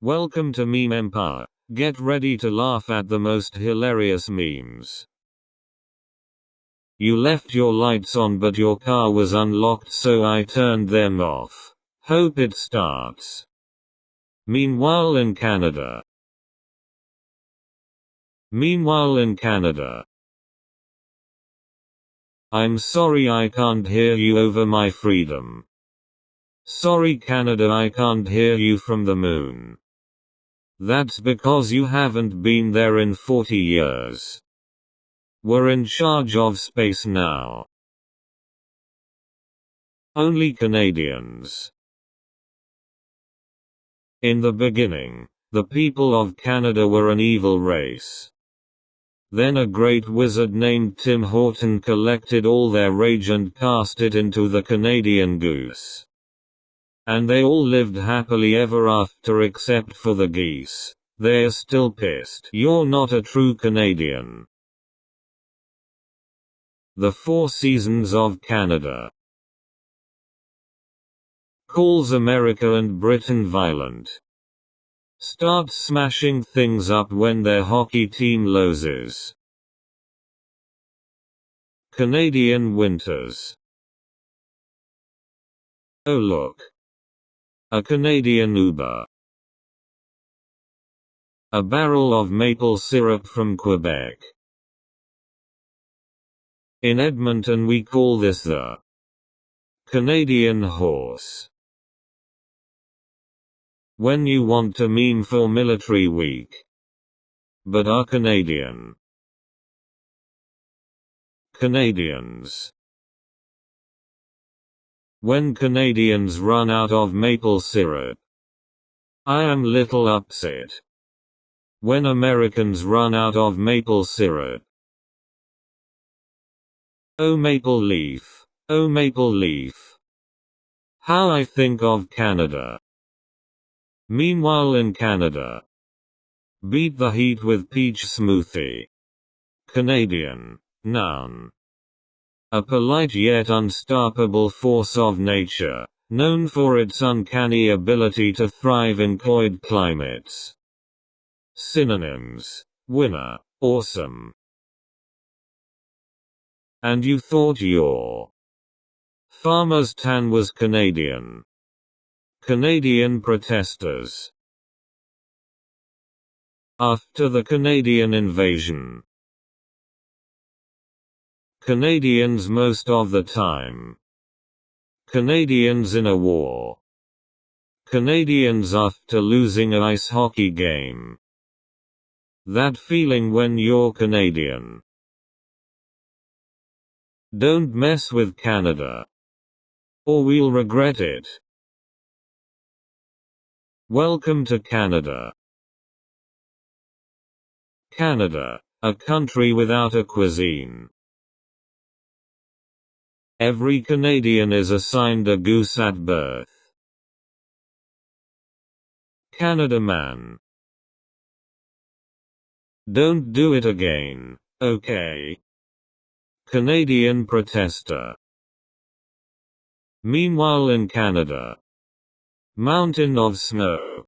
Welcome to Meme Empire. Get ready to laugh at the most hilarious memes. You left your lights on but your car was unlocked, so I turned them off. Hope it starts. Meanwhile in Canada. I'm sorry I can't hear you over my freedom. Sorry Canada, I can't hear you from the moon. That's because you haven't been there in 40 years. We're in charge of space now. Only Canadians. In the beginning, the people of Canada were an evil race. Then a great wizard named Tim Horton collected all their rage and cast it into the Canadian goose. And they all lived happily ever after except for the geese. They're still pissed. You're not a true Canadian. The Four Seasons of Canada. Calls America and Britain violent. Starts smashing things up when their hockey team loses. Canadian winters. Oh look. A Canadian Uber. A barrel of maple syrup from Quebec. In Edmonton we call this the Canadian horse. When you want to meme for military week, but are Canadian. Canadians. When Canadians run out of maple syrup, I am little upset. When Americans run out of maple syrup. Oh maple leaf, oh maple leaf. How I think of Canada. Meanwhile in Canada. Beat the heat with peach smoothie. Canadian. Noun. A polite yet unstoppable force of nature, known for its uncanny ability to thrive in cold climates. Synonyms. Winner. Awesome. And you thought your farmer's tan was Canadian. Canadian protesters. After the Canadian invasion. Canadians most of the time. Canadians in a war. Canadians after losing an ice hockey game. That feeling when you're Canadian. Don't mess with Canada. Or we'll regret it. Welcome to Canada. Canada, a country without a cuisine. Every Canadian is assigned a goose at birth. Canada man. Don't do it again, okay? Canadian protester. Meanwhile in Canada. Mountain of snow.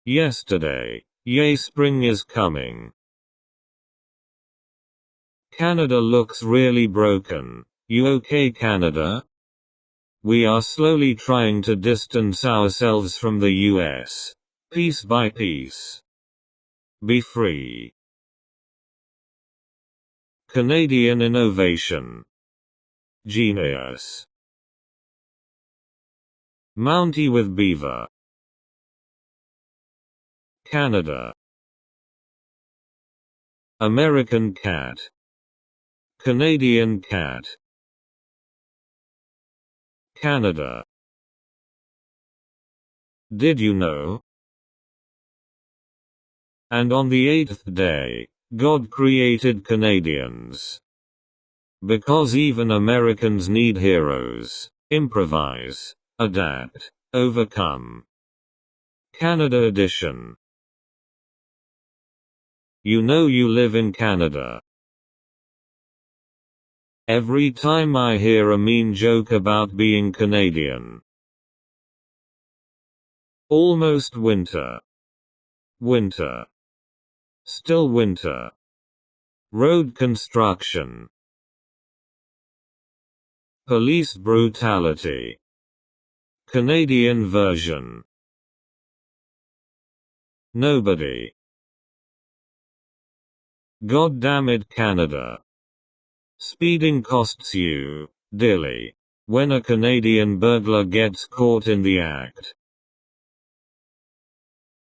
Yesterday. Yay, spring is coming. Canada looks really broken. You okay, Canada? We are slowly trying to distance ourselves from the US. Piece by piece. Be free. Canadian innovation. Genius. Mountie with beaver. Canada. American cat. Canadian cat. Canada. Did you know? And on the 8th day, God created Canadians. Because even Americans need heroes. Improvise. Adapt. Overcome. Canada edition. You know you live in Canada. Every time I hear a mean joke about being Canadian. Almost winter. Winter. Still winter. Road construction. Police brutality. Canadian version. Nobody. God damn it, Canada. Speeding costs you dearly when a Canadian burglar gets caught in the act.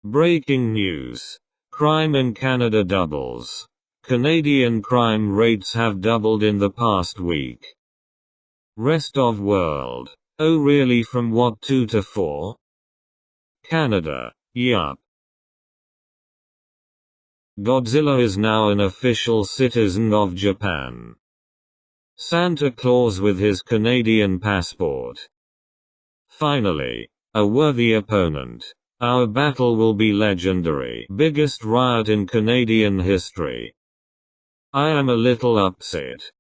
Breaking news. Crime in Canada doubles. Canadian crime rates have doubled in the past week. Rest of world. Oh really, from what 2 to 4? Canada. Yup. Godzilla is now an official citizen of Japan. Santa Claus with his Canadian passport. Finally, a worthy opponent. Our battle will be legendary. Biggest riot in Canadian history. I am a little upset.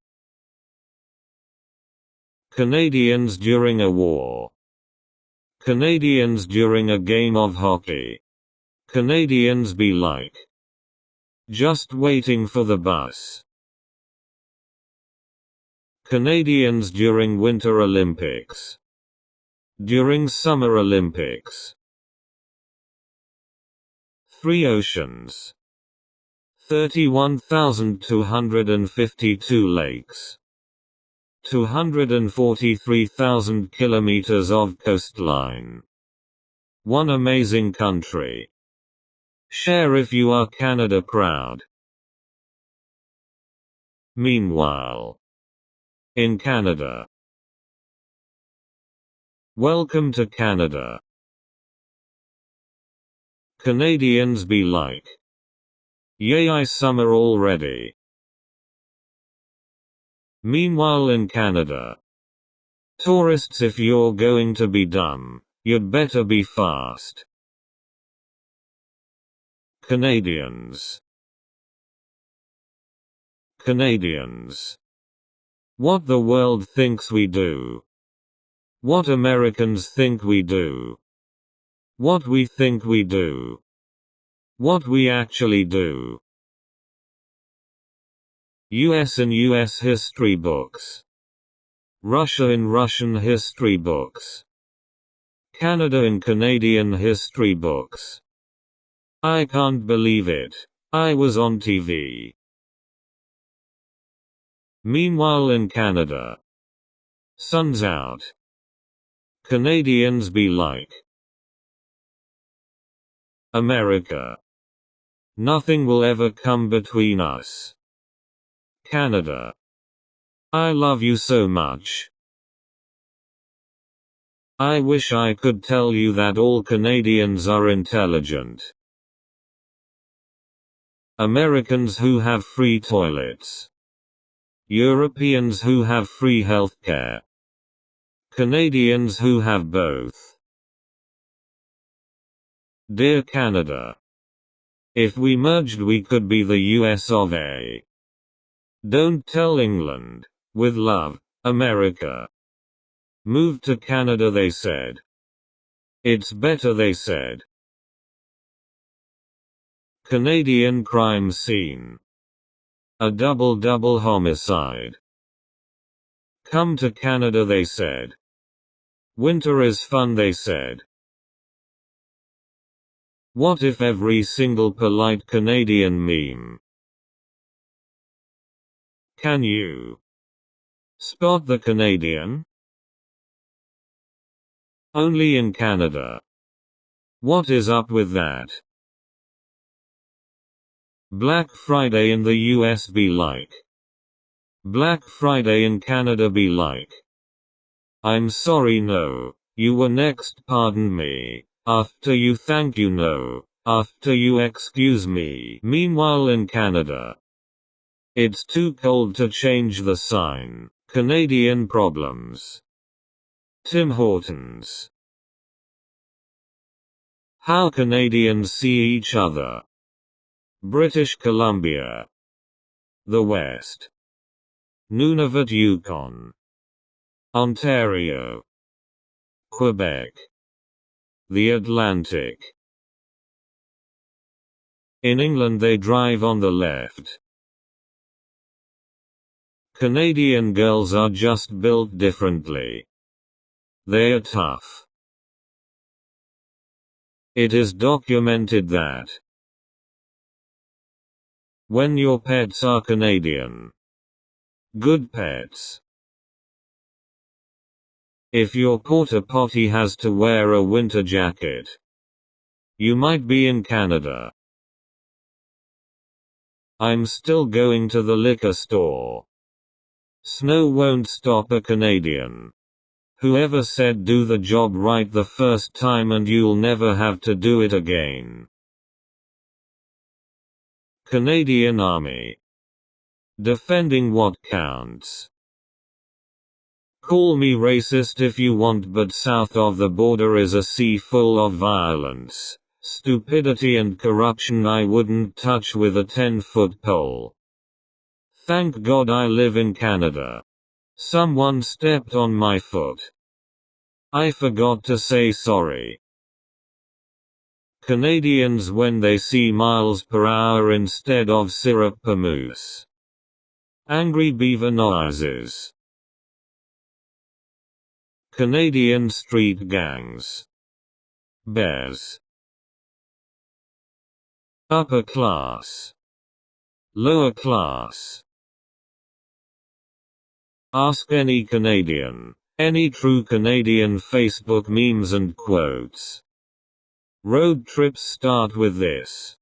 Canadians during a war. Canadians during a game of hockey. Canadians be like. Just waiting for the bus. Canadians during Winter Olympics. During Summer Olympics. 3 oceans. 31,252 lakes. 243,000 kilometers of coastline. One amazing country. Share if you are Canada proud. Meanwhile, in Canada. Welcome to Canada. Canadians be like. Yay, summer already. Meanwhile in Canada. Tourists, if you're going to be dumb, you'd better be fast. Canadians. Canadians. What the world thinks we do. What Americans think we do. What we think we do. What we actually do. US in US history books. Russia in Russian history books. Canada in Canadian history books. I can't believe it. I was on TV. Meanwhile in Canada. Sun's out. Canadians be like. America. Nothing will ever come between us. Canada. I love you so much. I wish I could tell you that all Canadians are intelligent. Americans who have free toilets. Europeans who have free healthcare. Canadians who have both. Dear Canada. If we merged we could be the US of A. Don't tell England. With love, America. Move to Canada they said. It's better they said. Canadian crime scene. A double homicide. Come to Canada they said. Winter is fun they said. What if every single polite Canadian meme? Can you spot the Canadian? Only in Canada. What is up with that? Black Friday in the US be like. Black Friday in Canada be like. I'm sorry no, you were next pardon me, after you thank you no, after you excuse me. Meanwhile in Canada. It's too cold to change the sign. Canadian problems. Tim Hortons. How Canadians see each other. British Columbia. The West. Nunavut, Yukon. Ontario. Quebec. The Atlantic. In England they drive on the left. Canadian girls are just built differently. They are tough. It is documented that when your pets are Canadian, good pets. If your porta potty has to wear a winter jacket, you might be in Canada. I'm still going to the liquor store. Snow won't stop a Canadian. Whoever said do the job right the first time and you'll never have to do it again? Canadian Army. Defending what counts. Call me racist if you want, but south of the border is a sea full of violence, stupidity and corruption I wouldn't touch with a 10-foot pole. Thank God I live in Canada. Someone stepped on my foot. I forgot to say sorry. Canadians when they see miles per hour instead of syrup per moose. Angry beaver noises. Canadian street gangs. Bears. Upper class. Lower class. Ask any Canadian. Any true Canadian Facebook memes and quotes. Road trips start with this.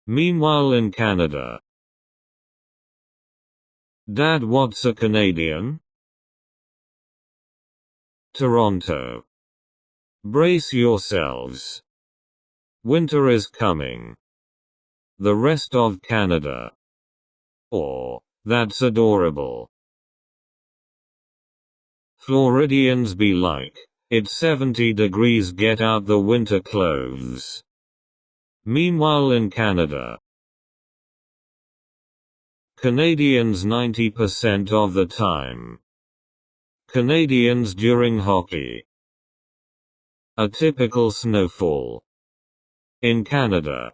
Meanwhile in Canada. Dad, what's a Canadian? Toronto. Brace yourselves. Winter is coming. The rest of Canada. Or, that's adorable. Floridians be like, it's 70 degrees, get out the winter clothes. Meanwhile in Canada. Canadians 90% of the time. Canadians during hockey. A typical snowfall. In Canada,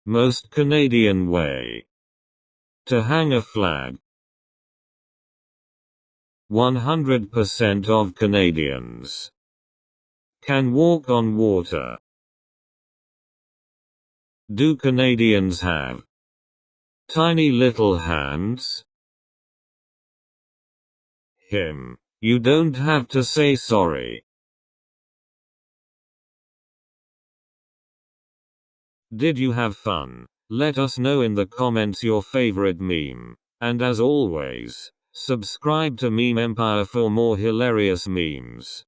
most Canadian way to hang a flag. 100% of Canadians can walk on water. Do Canadians have tiny little hands? You don't have to say sorry. Did you have fun? Let us know in the comments your favorite meme. And as always, subscribe to Meme Empire for more hilarious memes.